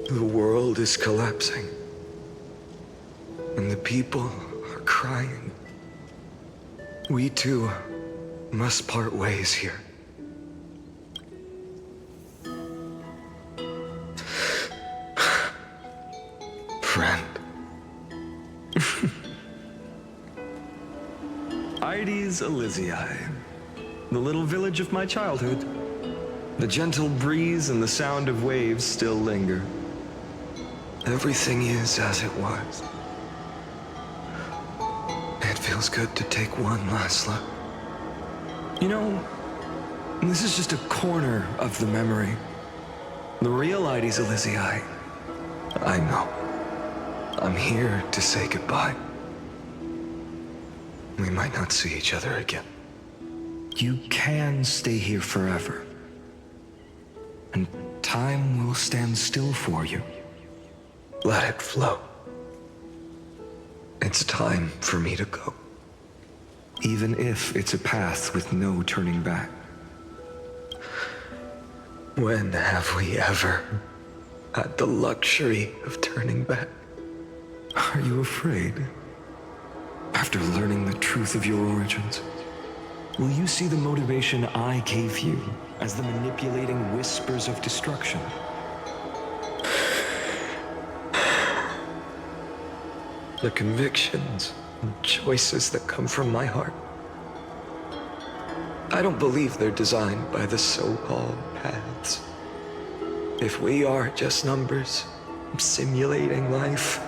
The world is collapsing, and the people are crying. We too must part ways here. Friend. Ides Elysiae, the little village of my childhood. The gentle breeze and the sound of waves still linger. Everything is as it was. It feels good to take one last look. You know, this is just a corner of the memory. The real Ides Elysiae. I know. I'm here to say goodbye. We might not see each other again. You can stay here forever. And time will stand still for you. Let it flow. It's time for me to go. Even if it's a path with no turning back. When have we ever had the luxury of turning back? Are you afraid? After learning the truth of your origins, will you see the motivation I gave you as the manipulating whispers of destruction? The convictions and choices that come from my heart. I don't believe they're designed by the so-called paths. If we are just numbers, simulating life,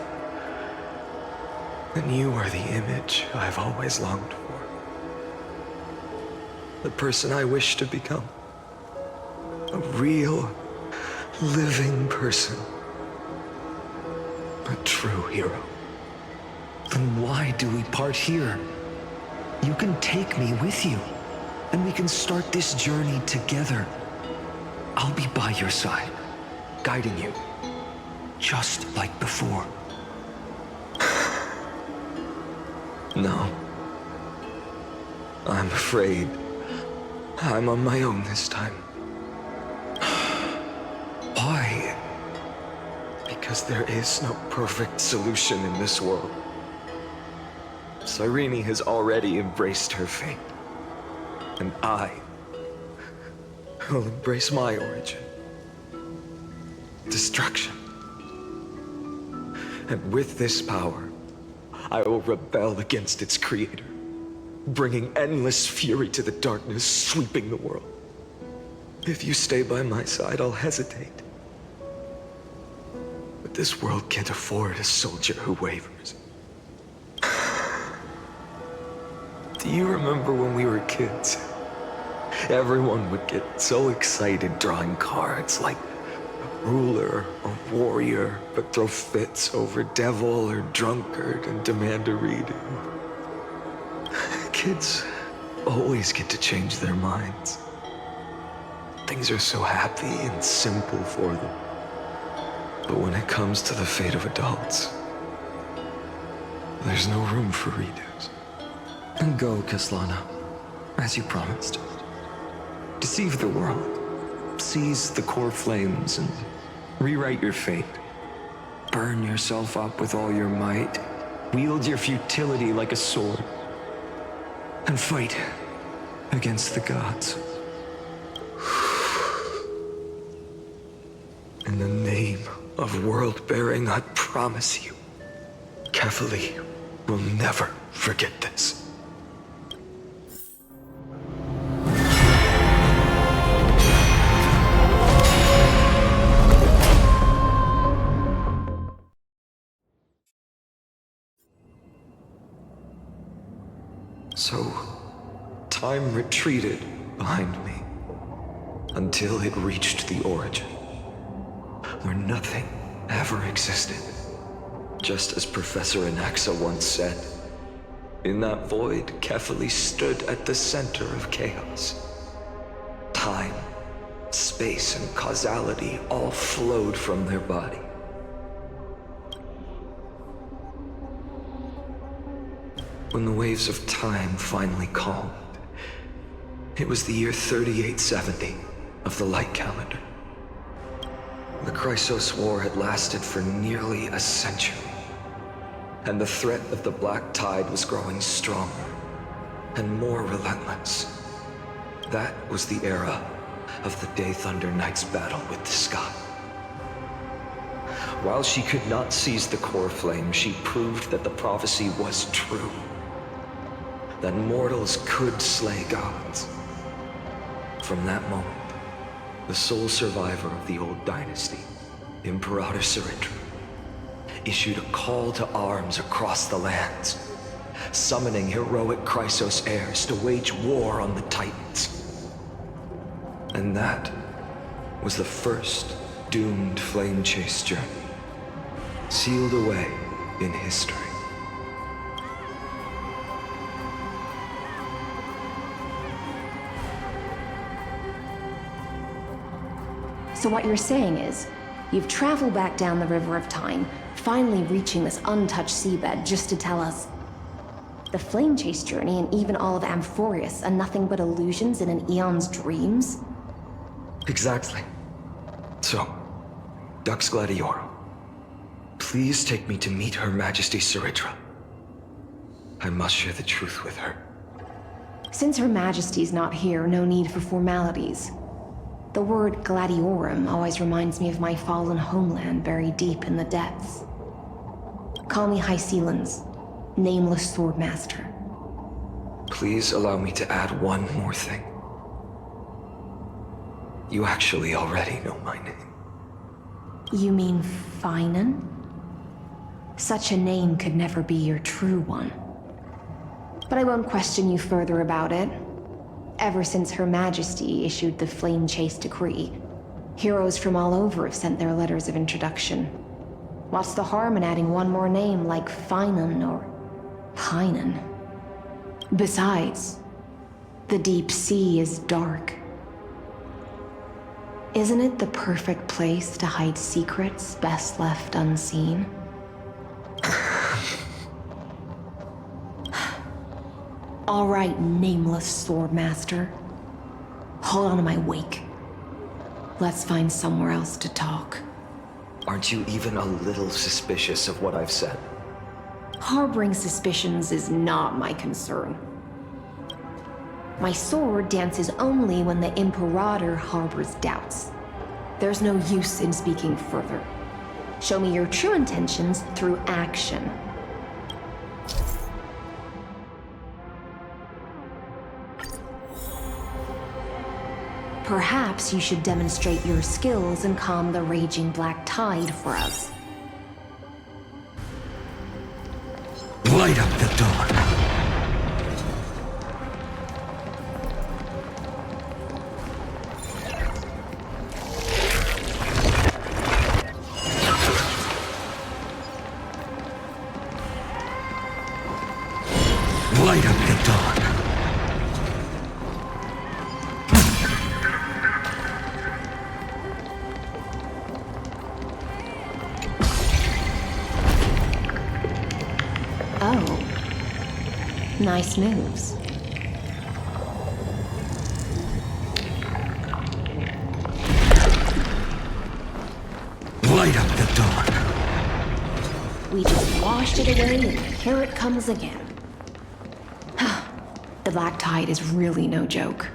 then you are the image I've always longed for. The person I wish to become. A real, living person. A true hero. Then why do we part here? You can take me with you, and we can start this journey together. I'll be by your side, guiding you, just like before. No. I'm afraid I'm on my own this time. Why? Because there is no perfect solution in this world. Cyrene has already embraced her fate. And I will embrace my origin. Destruction. And with this power, I will rebel against its creator, bringing endless fury to the darkness sweeping the world. If you stay by my side, I'll hesitate. But this world can't afford a soldier who wavers. Do you remember when we were kids? Everyone would get so excited drawing cards like ruler or warrior, but throw fits over devil or drunkard and demand a redo. Kids always get to change their minds. Things are so happy and simple for them. But when it comes to the fate of adults, there's no room for redos. And go, Kaslana, as you promised. Deceive the world. Seize the core flames and rewrite your fate. Burn yourself up with all your might. Wield your futility like a sword. And fight against the gods. In the name of world-bearing, I promise you, Kefali will never forget this. So, time retreated behind me until it reached the origin, where nothing ever existed. Just as Professor Anaxa once said, in that void, Kefali stood at the center of chaos. Time, space, and causality all flowed from their body. When the waves of time finally calmed, it was the year 3870 of the light calendar. The Chrysos War had lasted for nearly a century, and the threat of the Black Tide was growing stronger and more relentless. That was the era of the Day Thunder Knight's battle with the sky. While she could not seize the core flame, she proved that the prophecy was true. That mortals could slay gods. From that moment, the sole survivor of the old dynasty, Imperator Surrender, issued a call to arms across the lands, summoning heroic Chrysos heirs to wage war on the Titans. And that was the first doomed flame chase journey, sealed away in history. So what you're saying is, you've traveled back down the River of Time, finally reaching this untouched seabed just to tell us the flame chase journey and even all of Amphorius are nothing but illusions in an eon's dreams? Exactly. So, Dux Gladiorum, please take me to meet Her Majesty Saridra. I must share the truth with her. Since Her Majesty's not here, no need for formalities. The word Gladiorum always reminds me of my fallen homeland buried deep in the depths. Call me High Sealans, Nameless Swordmaster. Please allow me to add one more thing. You actually already know my name. You mean Finan? Such a name could never be your true one. But I won't question you further about it. Ever since Her Majesty issued the Flame Chase Decree, heroes from all over have sent their letters of introduction. What's the harm in adding one more name like Finan or Hynan? Besides, the deep sea is dark. Isn't it the perfect place to hide secrets best left unseen? All right, Nameless Swordmaster. Hold on to my wake. Let's find somewhere else to talk. Aren't you even a little suspicious of what I've said? Harboring suspicions is not my concern. My sword dances only when the Imperator harbors doubts. There's no use in speaking further. Show me your true intentions through action. Perhaps you should demonstrate your skills and calm the raging black tide for us. Light up the dawn. Light up the dawn. Oh. Nice moves. Light up the dawn. We just washed it away and here it comes again. The black tide is really no joke.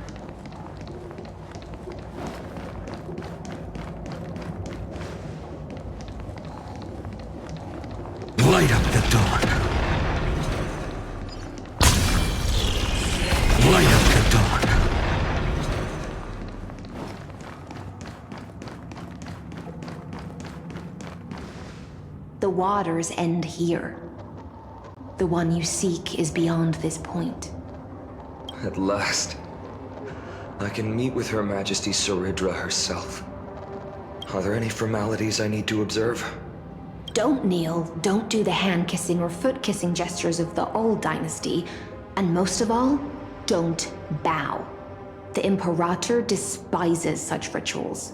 Light up the dawn. Light up the dawn. The waters end here. The one you seek is beyond this point. At last, I can meet with Her Majesty Saridra herself. Are there any formalities I need to observe? Don't kneel, don't do the hand-kissing or foot-kissing gestures of the old dynasty, and most of all, don't bow. The Imperator despises such rituals,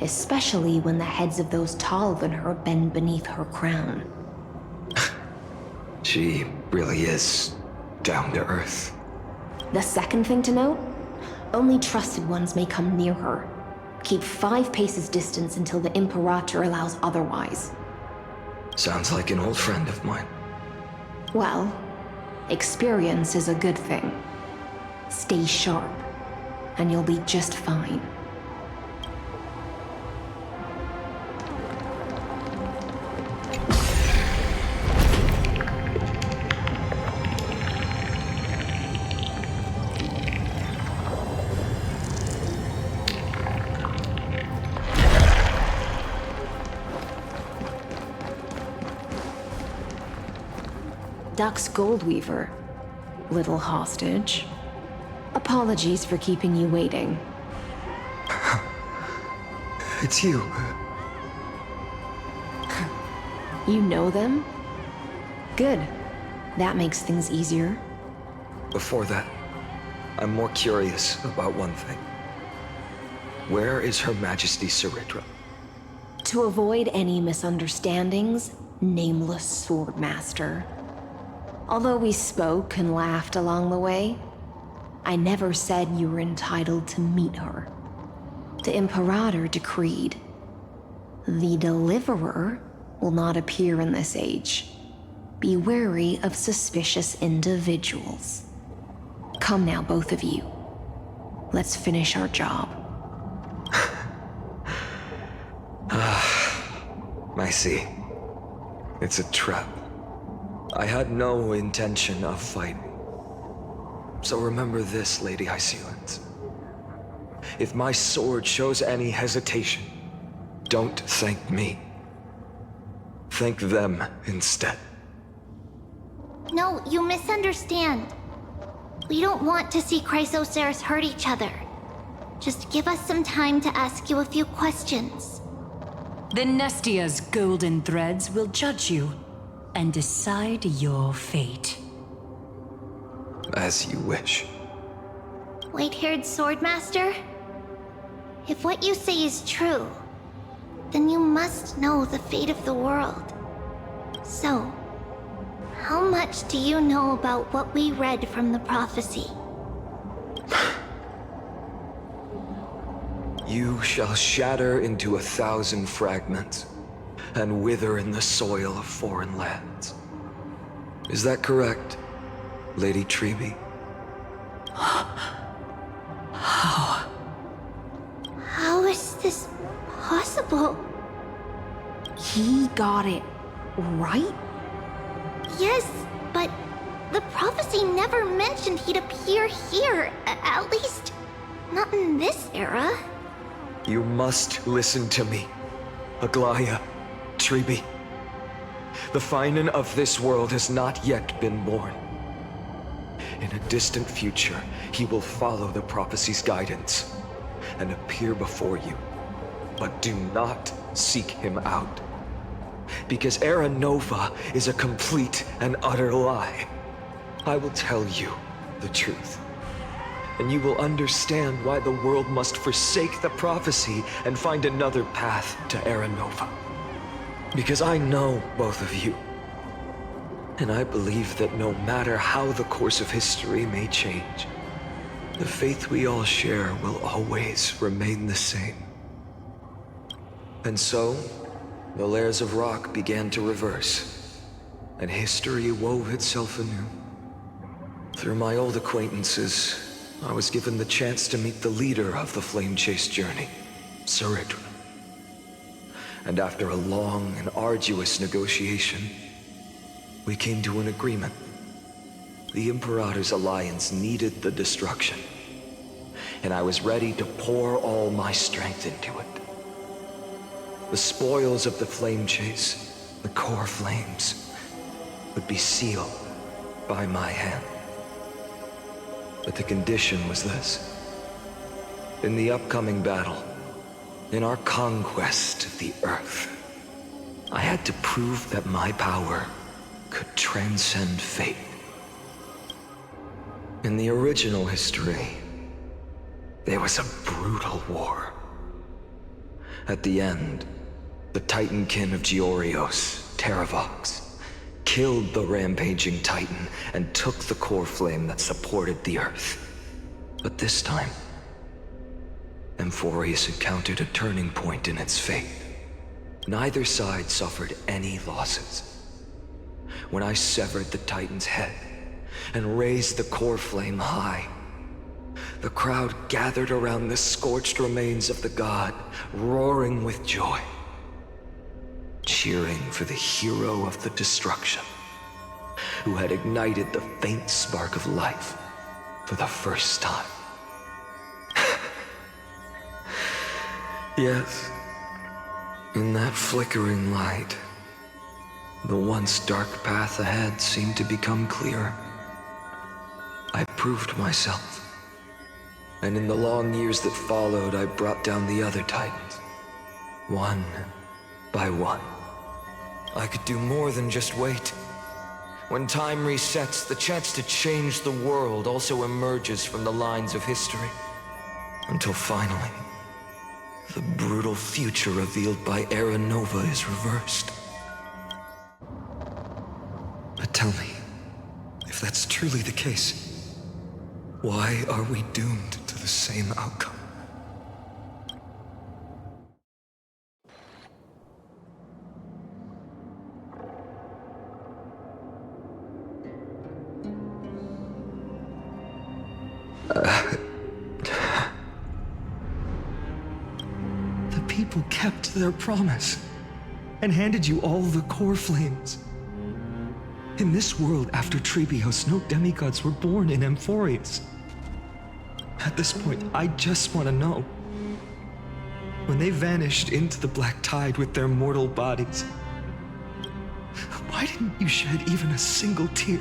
especially when the heads of those taller than her bend beneath her crown. She really is down to earth. The second thing to note, only trusted ones may come near her. Keep 5 paces distance until the Imperator allows otherwise. Sounds like an old friend of mine. Well, experience is a good thing. Stay sharp, and you'll be just fine. Duck's Goldweaver, little hostage. Apologies for keeping you waiting. It's you. You know them? Good. That makes things easier. Before that, I'm more curious about one thing. Where is Her Majesty Saridra? To avoid any misunderstandings, nameless Swordmaster. Although we spoke and laughed along the way, I never said you were entitled to meet her. The Imperator decreed. The Deliverer will not appear in this age. Be wary of suspicious individuals. Come now, both of you. Let's finish our job. I see. It's a trap. I had no intention of fighting. So remember this, Lady Hysealens. If my sword shows any hesitation, don't thank me. Thank them instead. No, you misunderstand. We don't want to see Chrysoceres hurt each other. Just give us some time to ask you a few questions. The Nestia's golden threads will judge you and decide your fate. As you wish. White-haired Swordmaster? If what you say is true, then you must know the fate of the world. So, how much do you know about what we read from the prophecy? You shall shatter into 1,000 fragments and wither in the soil of foreign lands. Is that correct, Lady Treby? How is this possible? He got it right? Yes, but the prophecy never mentioned he'd appear here. At least, not in this era. You must listen to me, Aglaya, Treby. The Finan of this world has not yet been born. In a distant future, he will follow the prophecy's guidance and appear before you. But do not seek him out. Because Era Nova is a complete and utter lie. I will tell you the truth. And you will understand why the world must forsake the prophecy and find another path to Era Nova. Because I know both of you. And I believe that no matter how the course of history may change, the faith we all share will always remain the same. And so, the layers of rock began to reverse, and history wove itself anew. Through my old acquaintances, I was given the chance to meet the leader of the Flame Chase journey, Saridra. And after a long and arduous negotiation, we came to an agreement. The Imperator's alliance needed the destruction, and I was ready to pour all my strength into it. The spoils of the Flame Chase, the core flames, would be sealed by my hand. But the condition was this. In the upcoming battle, in our conquest of the Earth, I had to prove that my power could transcend fate. In the original history, there was a brutal war. At the end, the Titankin of Georios, Terravox, killed the rampaging Titan and took the core flame that supported the Earth. But this time, Amphorius encountered a turning point in its fate. Neither side suffered any losses. When I severed the Titan's head and raised the core flame high, the crowd gathered around the scorched remains of the god, roaring with joy, cheering for the hero of the destruction, who had ignited the faint spark of life for the first time. Yes, in that flickering light, the once dark path ahead seemed to become clearer. I proved myself, and in the long years that followed, I brought down the other Titans, one by one. I could do more than just wait. When time resets, the chance to change the world also emerges from the lines of history, until finally, the brutal future revealed by Era Nova is reversed. But tell me, if that's truly the case, why are we doomed to the same outcome? The people kept their promise and handed you all the core flames. In this world after Trebios, no demigods were born in Amphorius. At this point, I just want to know. When they vanished into the black tide with their mortal bodies, why didn't you shed even a single tear?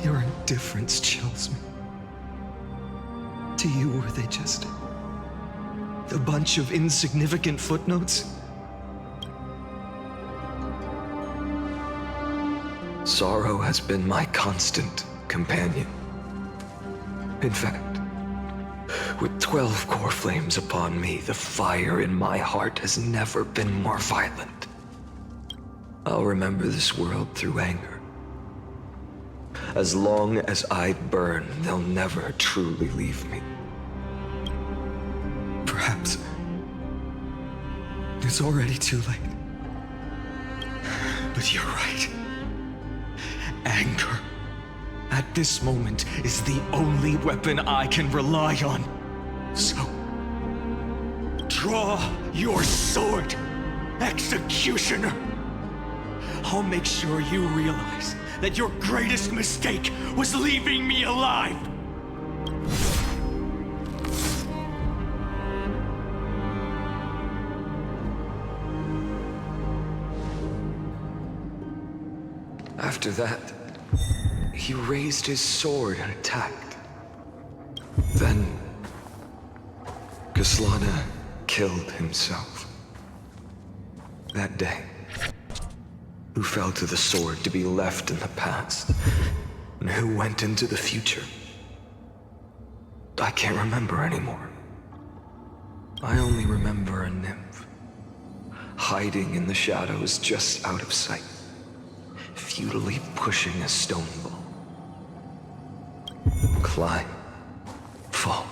Your indifference chills me. To you, were they just a bunch of insignificant footnotes? Sorrow has been my constant companion. In fact, with 12 core flames upon me, the fire in my heart has never been more violent. I'll remember this world through anger. As long as I burn, they'll never truly leave me. Perhaps it's already too late. But you're right. Anger, at this moment, is the only weapon I can rely on. So, draw your sword, Executioner. I'll make sure you realize that your greatest mistake was leaving me alive. After that, he raised his sword and attacked. Then, Kaslana killed himself. That day, who fell to the sword to be left in the past, and who went into the future, I can't remember anymore. I only remember a nymph, hiding in the shadows just out of sight, futilely pushing a stone ball. Climb, fall,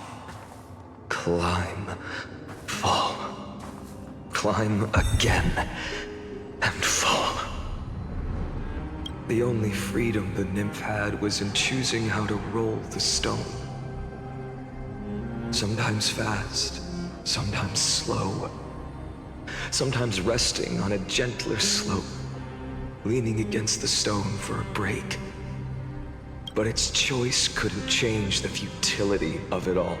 climb, fall, climb again, and fall. The only freedom the nymph had was in choosing how to roll the stone. Sometimes fast, sometimes slow, sometimes resting on a gentler slope, leaning against the stone for a break. But its choice couldn't change the futility of it all.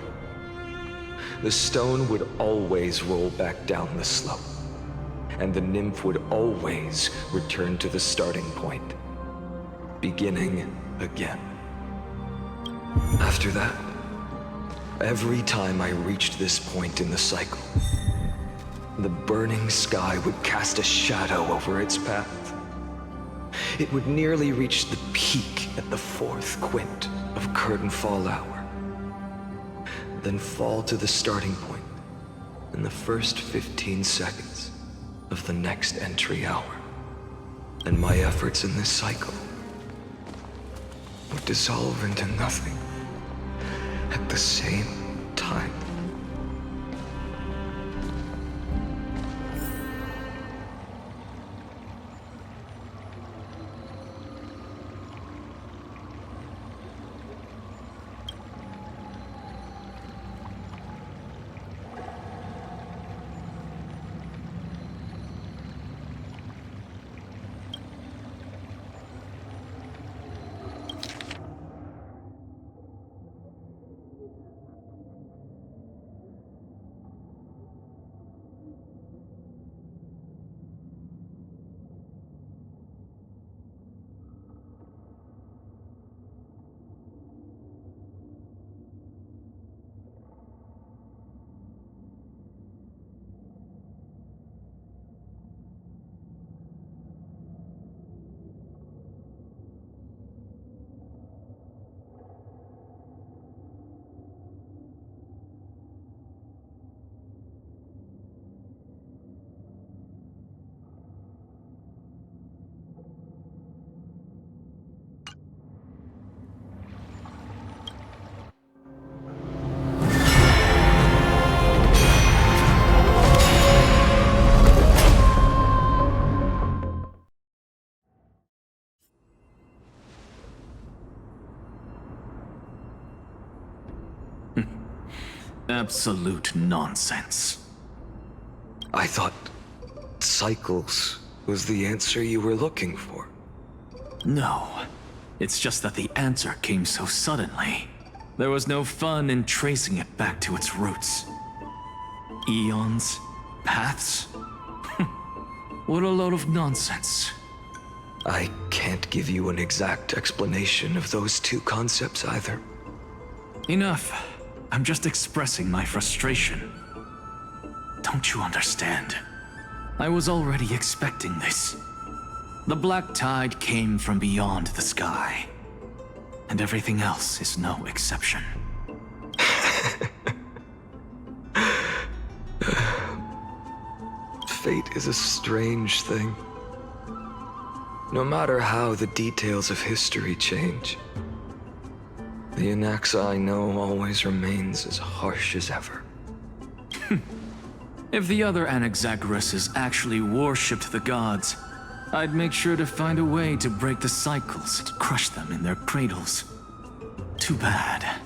The stone would always roll back down the slope, and the nymph would always return to the starting point, beginning again. After that, every time I reached this point in the cycle, the burning sky would cast a shadow over its path. It would nearly reach the peak at the 4th quint of curtain fall hour, then fall to the starting point in the first 15 seconds of the next entry hour. And my efforts in this cycle would dissolve into nothing at the same time. Absolute nonsense. I thought cycles was the answer you were looking for. No. It's just that the answer came so suddenly. There was no fun in tracing it back to its roots. Eons? Paths? What a load of nonsense. I can't give you an exact explanation of those two concepts either. Enough. I'm just expressing my frustration. Don't you understand? I was already expecting this. The black tide came from beyond the sky. And everything else is no exception. Fate is a strange thing. No matter how the details of history change, the Anaxa I know always remains as harsh as ever. If the other Anaxagoras actually worshipped the gods, I'd make sure to find a way to break the cycles and crush them in their cradles. Too bad.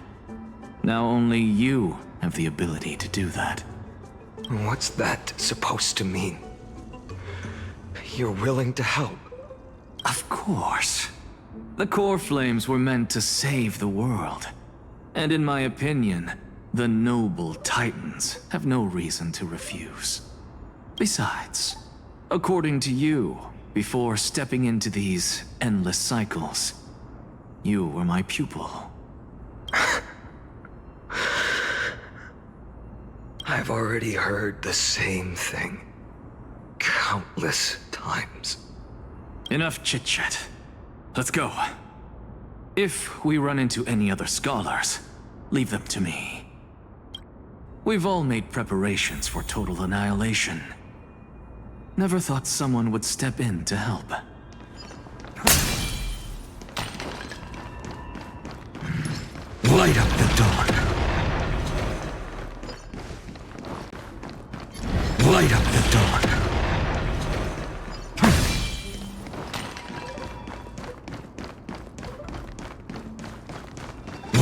Now only you have the ability to do that. What's that supposed to mean? You're willing to help? Of course. The core flames were meant to save the world. And in my opinion, the noble titans have no reason to refuse. Besides, according to you, before stepping into these endless cycles, you were my pupil. I've already heard the same thing countless times. Enough chit-chat. Let's go. If we run into any other scholars, leave them to me. We've all made preparations for total annihilation. Never thought someone would step in to help. Light up the dawn. Light up the dawn.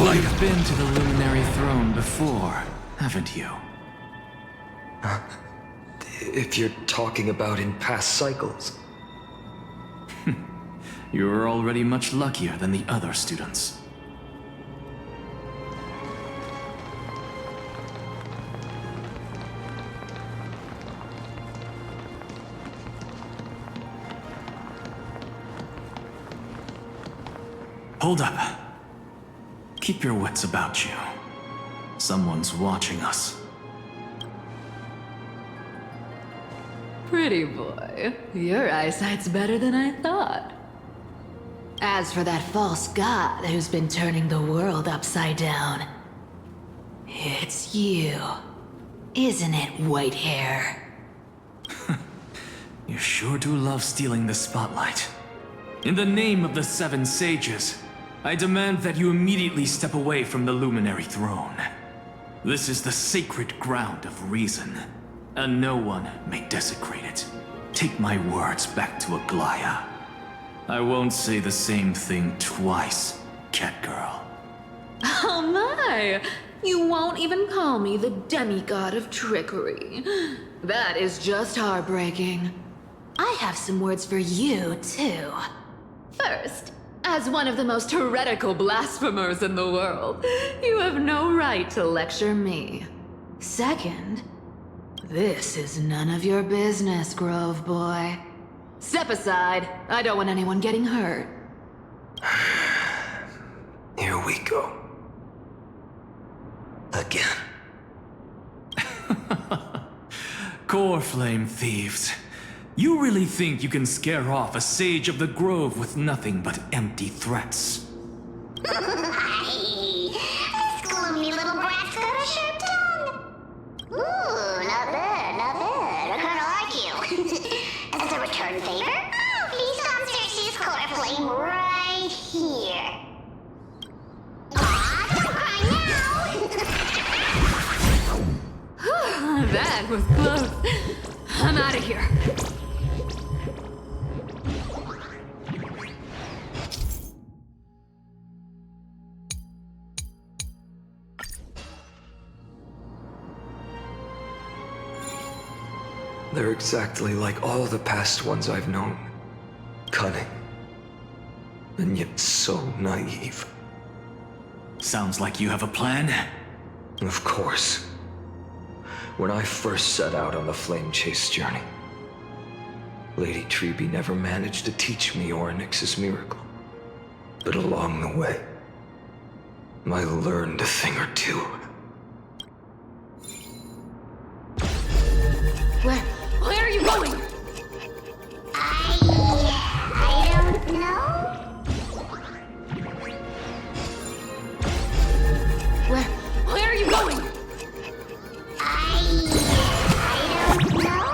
Light up. You've been to the Luminary Throne before, haven't you? If you're talking about in past cycles. You're already much luckier than the other students. Hold up. Keep your wits about you. Someone's watching us. Pretty boy, your eyesight's better than I thought. As for that false god who's been turning the world upside down, it's you, isn't it, Whitehair? You sure do love stealing the spotlight. In the name of the Seven Sages, I demand that you immediately step away from the Luminary Throne. This is the sacred ground of reason, and no one may desecrate it. Take my words back to Aglaya. I won't say the same thing twice, Catgirl. Oh my! You won't even call me the demigod of trickery. That is just heartbreaking. I have some words for you, too. First, as one of the most heretical blasphemers in the world, you have no right to lecture me. Second, this is none of your business, Grove Boy. Step aside. I don't want anyone getting hurt. Here we go. Again. Core Flame thieves. You really think you can scare off a sage of the Grove with nothing but empty threats? Hey, this gloomy little brat's got a sharp tongue. Ooh, not bad, not bad. I kinda like you. As a return favor, please come Cersei's core flame right here. Aw, don't cry now! That was close. I'm out of here. They're exactly like all the past ones I've known. Cunning. And yet so naive. Sounds like you have a plan. Of course. When I first set out on the flame chase journey, Lady Treby never managed to teach me Orynyx's miracle. But along the way, I learned a thing or two. Where are you going? I don't know. Where are you going? I don't know.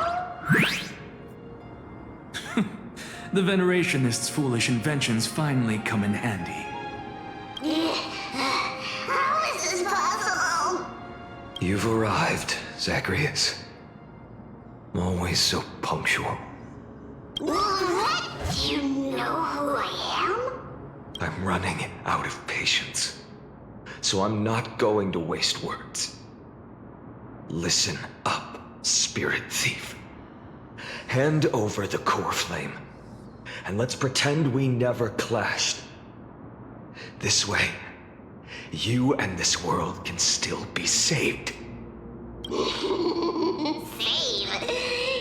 The Venerationists' foolish inventions finally come in handy. How is this possible? You've arrived, Zacharias. Always so punctual. What? Do you know who I am? I'm running out of patience. So I'm not going to waste words. Listen up, spirit thief. Hand over the core flame, and let's pretend we never clashed. This way, you and this world can still be saved. Save?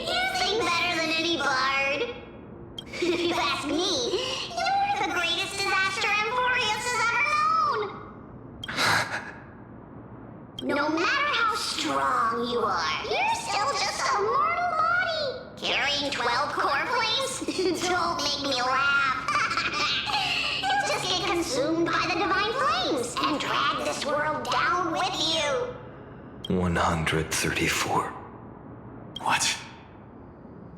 You sing better than any bard. If you ask me, you're the greatest disaster Emporius has ever known. No matter how strong you are, you're still just a mortal body. Carrying 12 core flames? Don't make me laugh. You'll just get consumed by the divine flames and drag this world down with you. 134. What?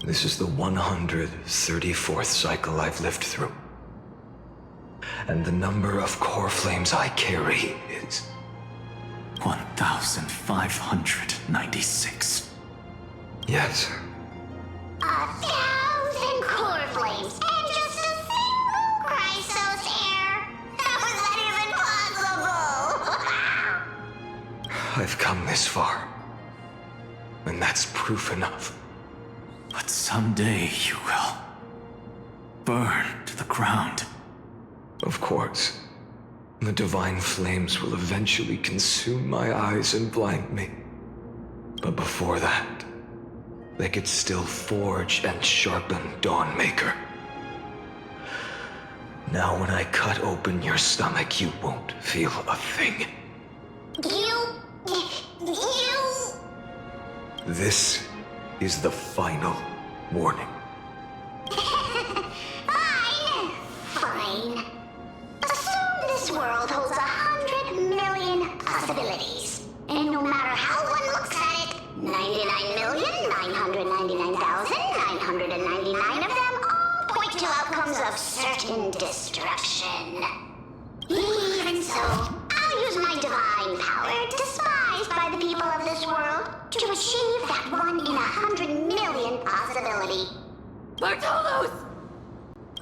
This is the 134th cycle I've lived through. And the number of core flames I carry is 1,596. Yes. 1,000 core flames and just a single Chrysos heir. How is that even possible? I've come this far. And that's proof enough. But someday you will burn to the ground. Of course. The divine flames will eventually consume my eyes and blind me. But before that, they could still forge and sharpen Dawnmaker. Now when I cut open your stomach, you won't feel a thing. You... This is the final warning. Fine. Assume this world holds 100 million possibilities. And no matter how one looks at it, 99,999,999 of them all point to outcomes of certain destruction. So, I'll use my divine power, despised by the people of this world, to achieve that 1 in 100 million possibility. Bartolos!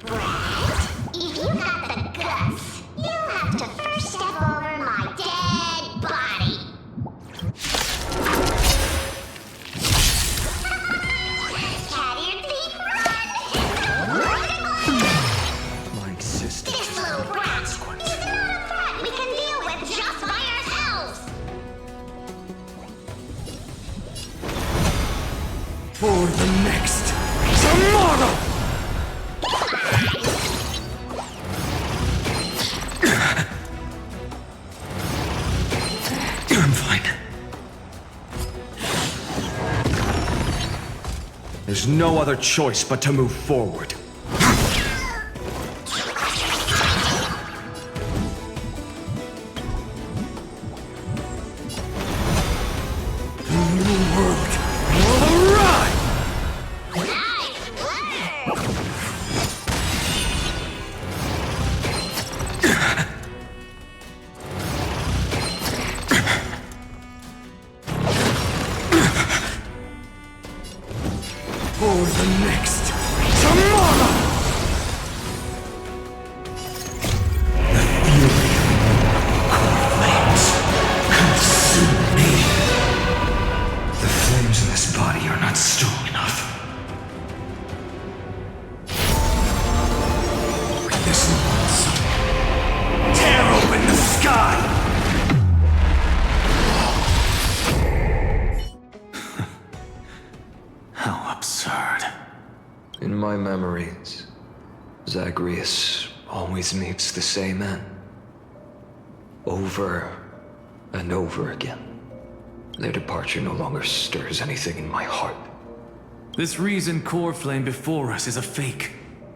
Right. If you got the guts, you'll have to first step over my dead body. Cat eared thief, run! My existence This is little no brat consequence. is not a threat we can deal with just by ourselves. For the next tomorrow! I'm fine. There's no other choice but to move forward. The new world will arrive! For the next tomorrow! The fury of flames consume me. The flames in this body are not strong enough. With this one sun, tear open the sky! How absurd. In my memories, Zagreus always meets the same end. Over and over again. Their departure no longer stirs anything in my heart. This reason core flame before us is a fake,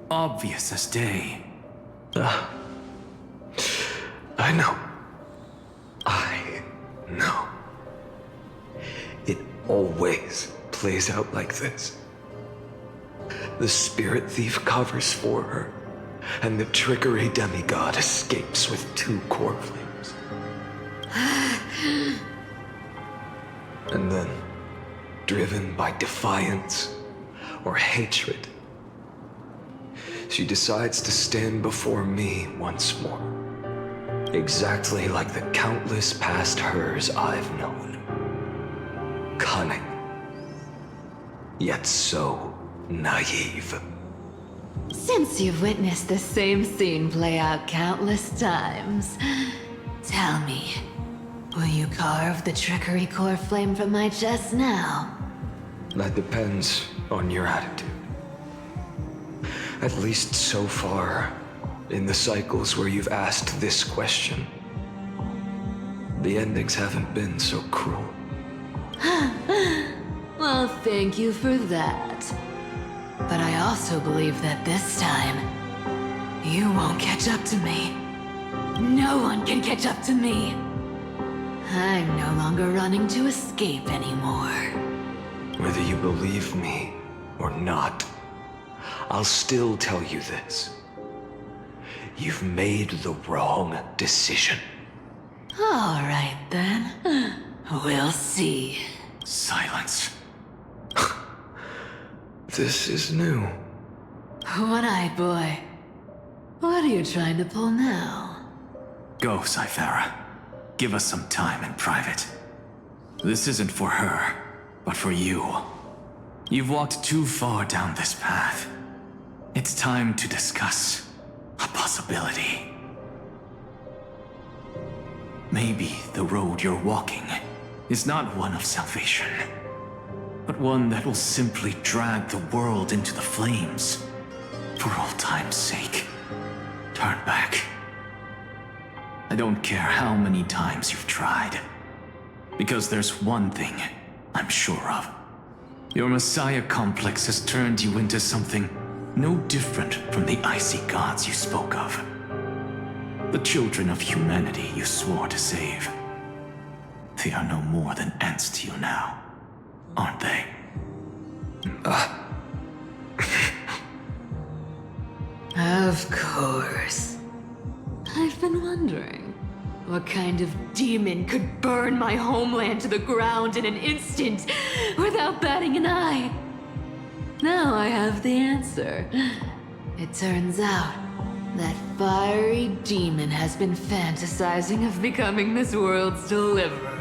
obvious as day. I know. I know. It always plays out like this. The spirit thief covers for her, and the trickery demigod escapes with 2 core flames. And then, driven by defiance or hatred, she decides to stand before me once more. Exactly like the countless past hers I've known. Cunning. Yet so naive. Since you've witnessed the same scene play out countless times, tell me, will you carve the trickery core flame from my chest now? That depends on your attitude. At least so far, in the cycles where you've asked this question, the endings haven't been so cruel. Well, thank you for that. But I also believe that this time, you won't catch up to me. No one can catch up to me. I'm no longer running to escape anymore. Whether you believe me or not, I'll still tell you this. You've made the wrong decision. All right then. We'll see. Silence. This is new. One-eyed boy. What are you trying to pull now? Go, Cythera. Give us some time in private. This isn't for her, but for you. You've walked too far down this path. It's time to discuss a possibility. Maybe the road you're walking is not one of salvation, but one that will simply drag the world into the flames. For all time's sake, turn back. I don't care how many times you've tried, because there's one thing I'm sure of. Your Messiah complex has turned you into something no different from the icy gods you spoke of. The children of humanity you swore to save. They are no more than ants to you now, aren't they? Of course. I've been wondering. What kind of demon could burn my homeland to the ground in an instant without batting an eye? Now I have the answer. It turns out that fiery demon has been fantasizing of becoming this world's deliverer.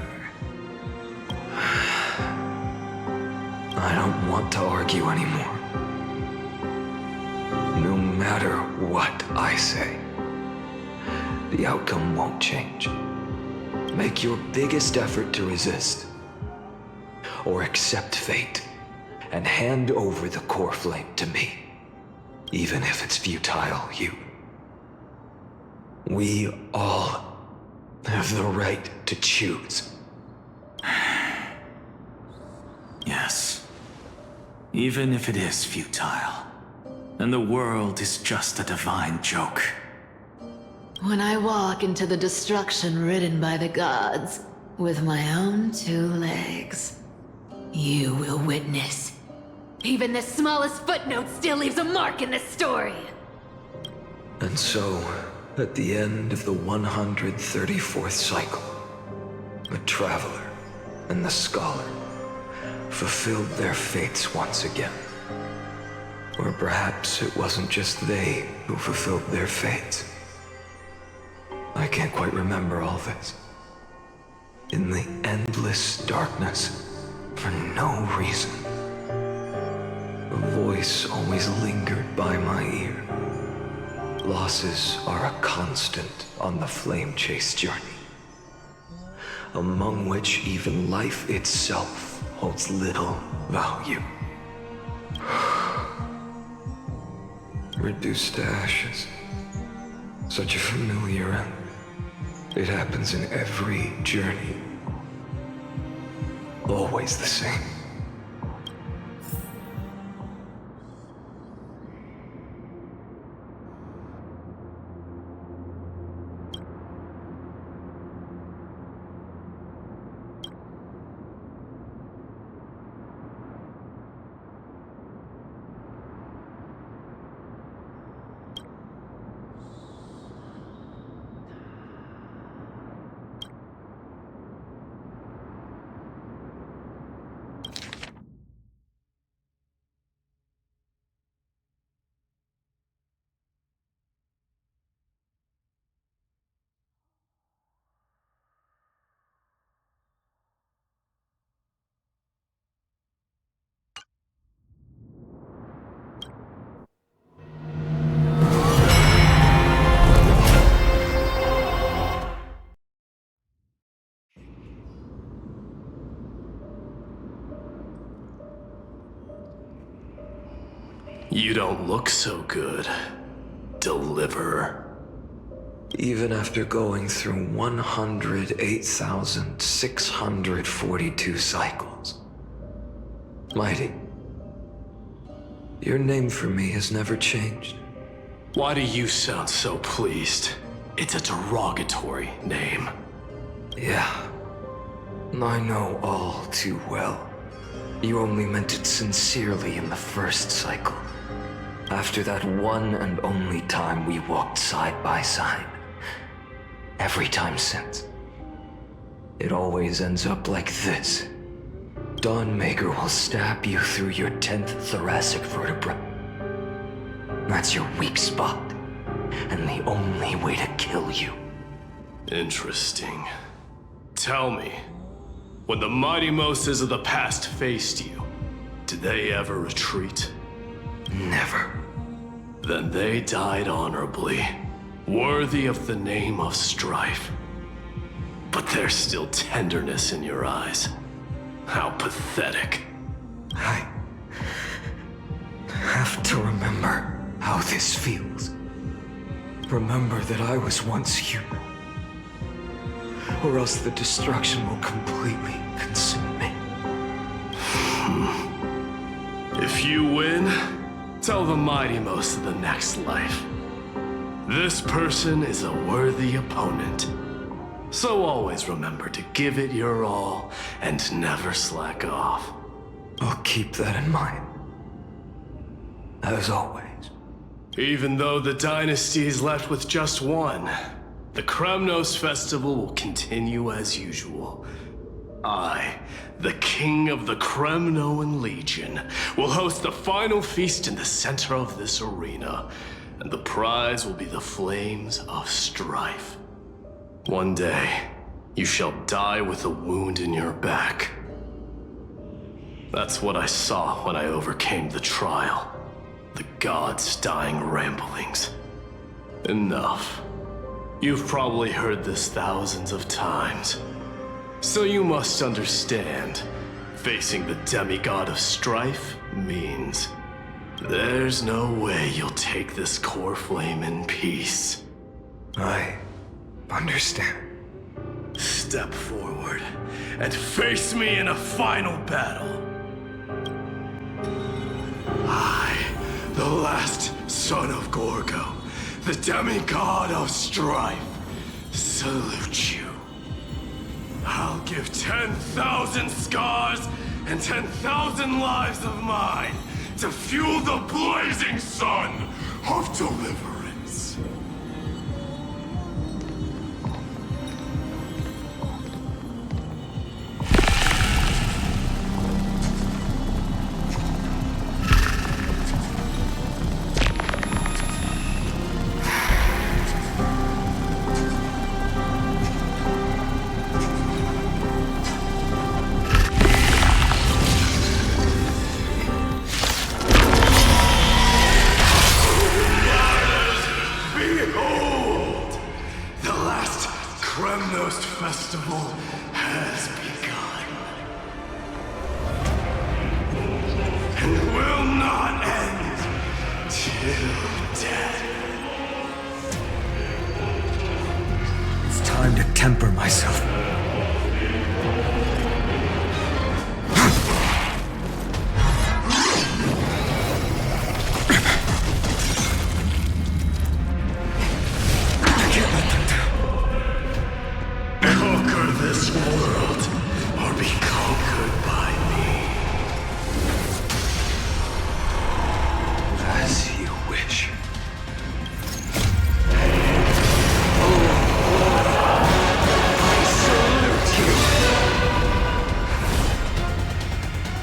I don't want to argue anymore. No matter what I say, the outcome won't change. Make your biggest effort to resist. Or accept fate and hand over the core flame to me. Even if it's futile, We all have the right to choose. Yes. Even if it is futile. And the world is just a divine joke. When I walk into the destruction written by the gods with my own 2 legs, you will witness. Even the smallest footnote still leaves a mark in this story. And so, at the end of the 134th cycle, the Traveler and the Scholar fulfilled their fates once again. Or perhaps it wasn't just they who fulfilled their fates. I can't quite remember all this. In the endless darkness, for no reason, a voice always lingered by my ear. Losses are a constant on the flame chase journey, among which even life itself holds little value. Reduced to ashes. Such a familiar end. It happens in every journey. Always the same. You don't look so good, Deliverer. Even after going through 108,642 cycles. Mighty, your name for me has never changed. Why do you sound so pleased? It's a derogatory name. Yeah, I know all too well. You only meant it sincerely in the first cycle. After that one and only time we walked side by side. Every time since. It always ends up like this. Dawnmaker will stab you through your 10th thoracic vertebra. That's your weak spot, and the only way to kill you. Interesting. Tell me, when the mighty Moses of the past faced you, did they ever retreat? Never. Then they died honorably, worthy of the name of strife. But there's still tenderness in your eyes. How pathetic. I have to remember how this feels. Remember that I was once human. Or else the destruction will completely consume me. If you win, tell the mighty most of the next life. This person is a worthy opponent. So always remember to give it your all and never slack off. I'll keep that in mind. As always. Even though the dynasty is left with just one, The Kremnos Festival will continue as usual. I, the King of the Kremnoan Legion, will host the final feast in the center of this arena, and the prize will be the Flames of Strife. One day, you shall die with a wound in your back. That's what I saw when I overcame the trial. The gods' dying ramblings. Enough. You've probably heard this thousands of times. So you must understand, facing the demigod of strife means there's no way you'll take this core flame in peace. I understand. Step forward and face me in a final battle. I, the last son of Gorgo, the demigod of strife, salute you. I'll give 10,000 scars and 10,000 lives of mine to fuel the blazing sun of deliverance. Behold! The last Kremnos festival has begun. And will not end till death. It's time to temper myself. Conquer this world, or be conquered by me. As you wish.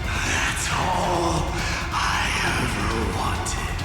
That's all I ever wanted.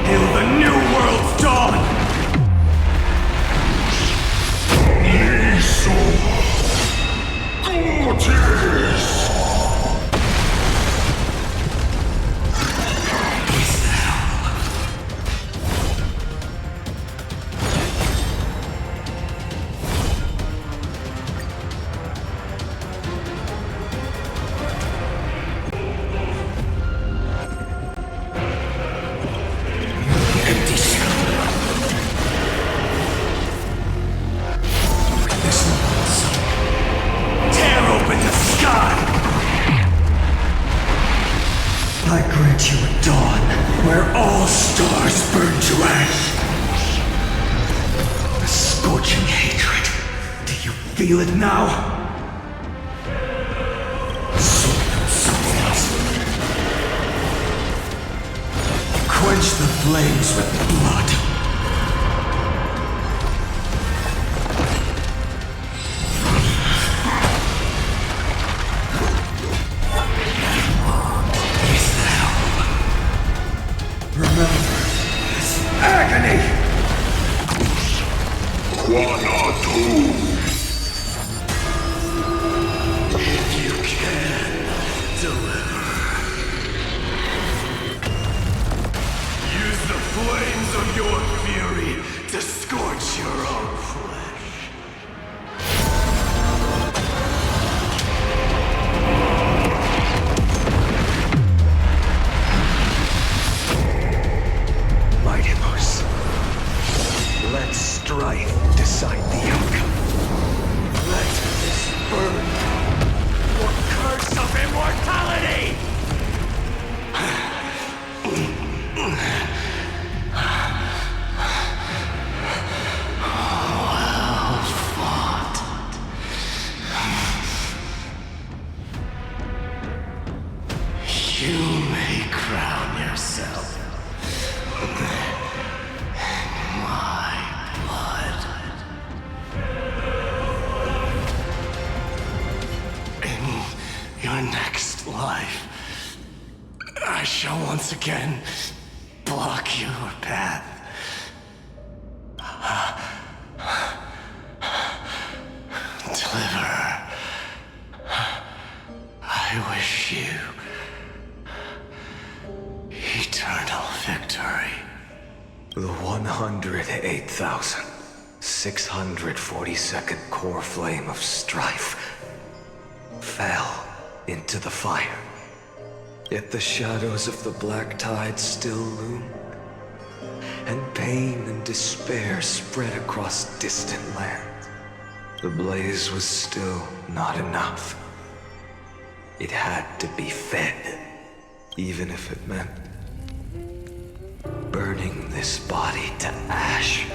Hail the new world's dawn! where all stars burn to ash. A scorching hatred. Do you feel it now? Quench the flames with blood. Remember this agony! If you can, deliver. Use the flames of your fury to scorch your own flesh. Mightyverse. Let strife decide the outcome. Let this burn your curse of immortality! You may crown yourself my blood. In your next life, I shall once again block your path. Deliverer, I wish you eternal victory. The 108,642nd core flame of strife fell into the fire. Yet the shadows of the black tide still loom, and pain and despair spread across distant lands. The blaze was still not enough. It had to be fed, even if it meant burning this body to ash.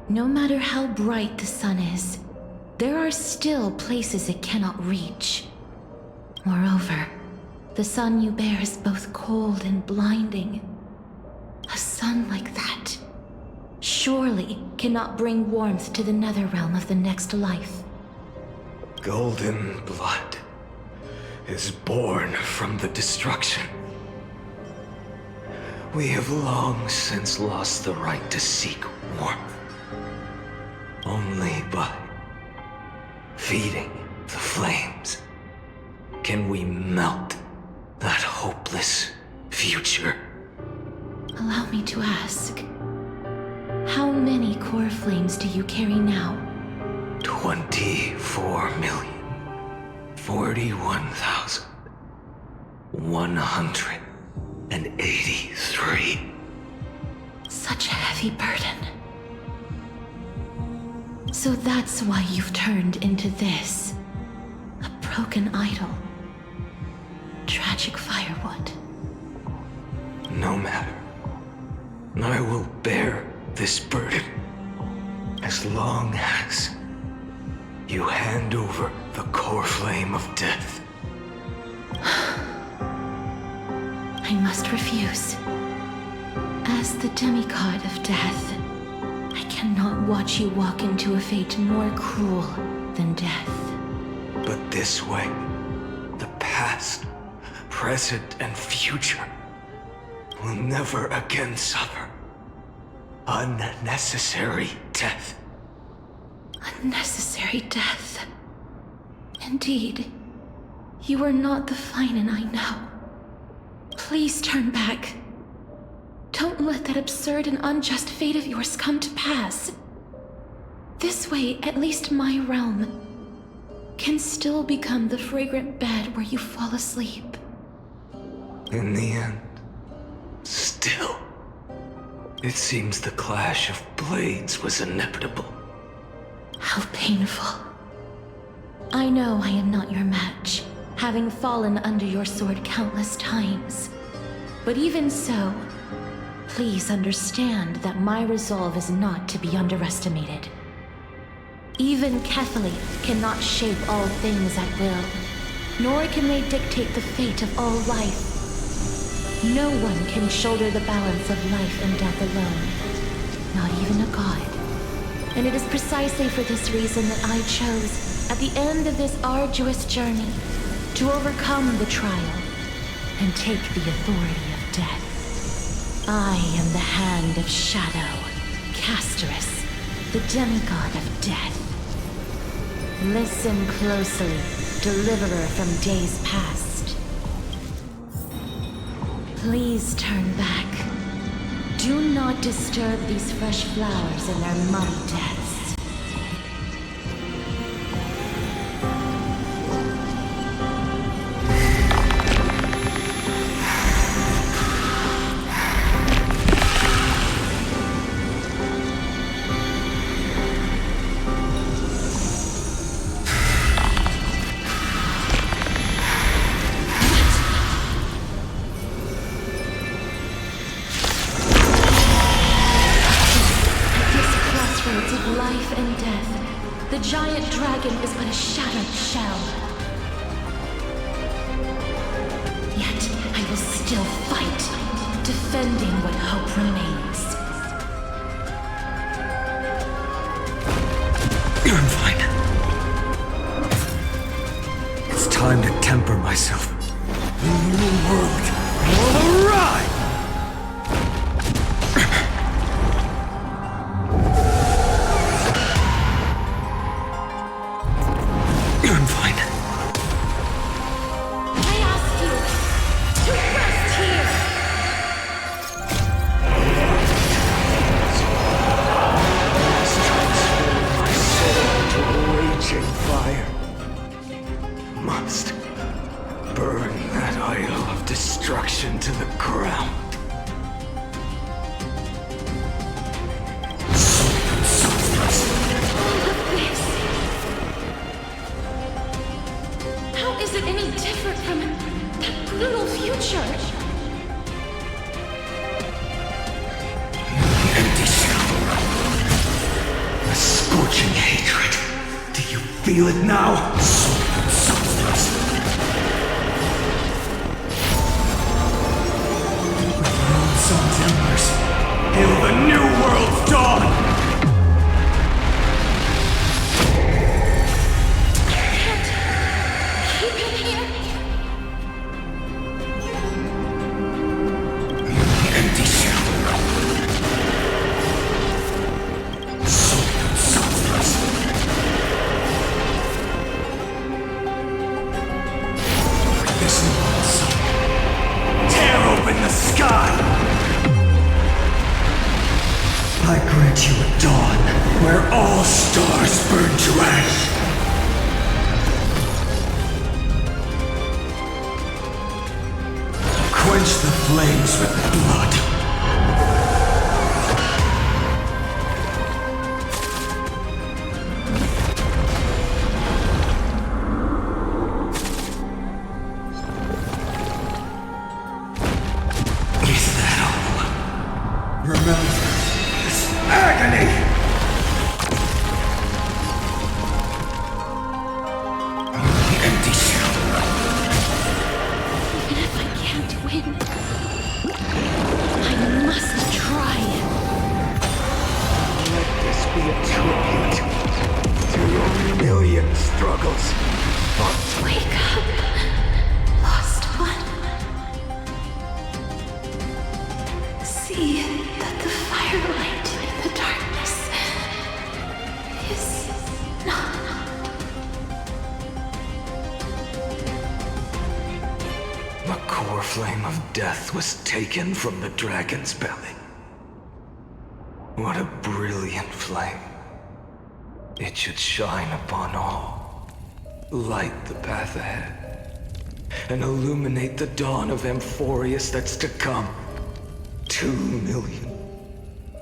No matter how bright the sun is, there are still places it cannot reach. Moreover, the sun you bear is both cold and blinding. A sun like that surely cannot bring warmth to the nether realm of the next life. Golden blood is born from the destruction. We have long since lost the right to seek warmth. Only by feeding the flames can we melt that hopeless future. Allow me to ask, how many core flames do you carry now? 24,041,183. Such a heavy burden. So that's why you've turned into this. A broken idol. Tragic firewood. No matter. I will bear this burden as long as you hand over the core flame of death. I must refuse. As the demigod of death, I cannot watch you walk into a fate more cruel than death. But this way, the past, present, and future will never again suffer unnecessary death. Unnecessary death. Indeed, you are not the Finan I know. Please turn back. Don't let that absurd and unjust fate of yours come to pass. This way, at least my realm can still become the fragrant bed where you fall asleep. In the end, still It seems the clash of blades was inevitable. How painful. I know I am not your match, having fallen under your sword countless times. But even so, please understand that my resolve is not to be underestimated. Even Cathay cannot shape all things at will, nor can they dictate the fate of all life. No one can shoulder the balance of life and death alone, not even a god. And it is precisely for this reason that I chose, at the end of this arduous journey, to overcome the trial and take the authority of death. I am the Hand of Shadow, Casterus, the demigod of death. Listen closely, deliverer from days past. Please turn back. Do not disturb these fresh flowers in their muddy deaths. Life and death. The giant dragon is but a shattered shell. Yet I will still fight, defending what hope remains. I'm fine. It's time to temper myself. The new world will arrive! Must burn that idol of destruction to the ground. How is it any different from that brutal future? Empty shell. A scorching hatred. Do you feel it now? Sun's embers, hail the new world's dawn! Keep him here. Empty shell. Substance. This new sun. Tear open the sky! I grant you a dawn where all stars burn to ash. Quench the flames with blood. Is that all? Remember this agony! Empty shell. Even if I can't win, I must try. Let this be a tribute to your million struggles. Wake up, lost one. See that the firelight in the darkness is not. The core flame of death was taken from the dragon's belly. What a brilliant flame. It should shine upon all, light the path ahead, and illuminate the dawn of Amphorius that's to come. 2 million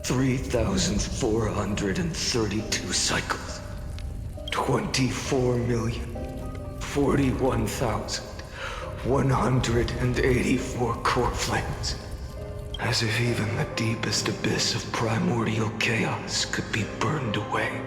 3,432 cycles. 24,041,184 core flames. As if even the deepest abyss of primordial chaos could be burned away.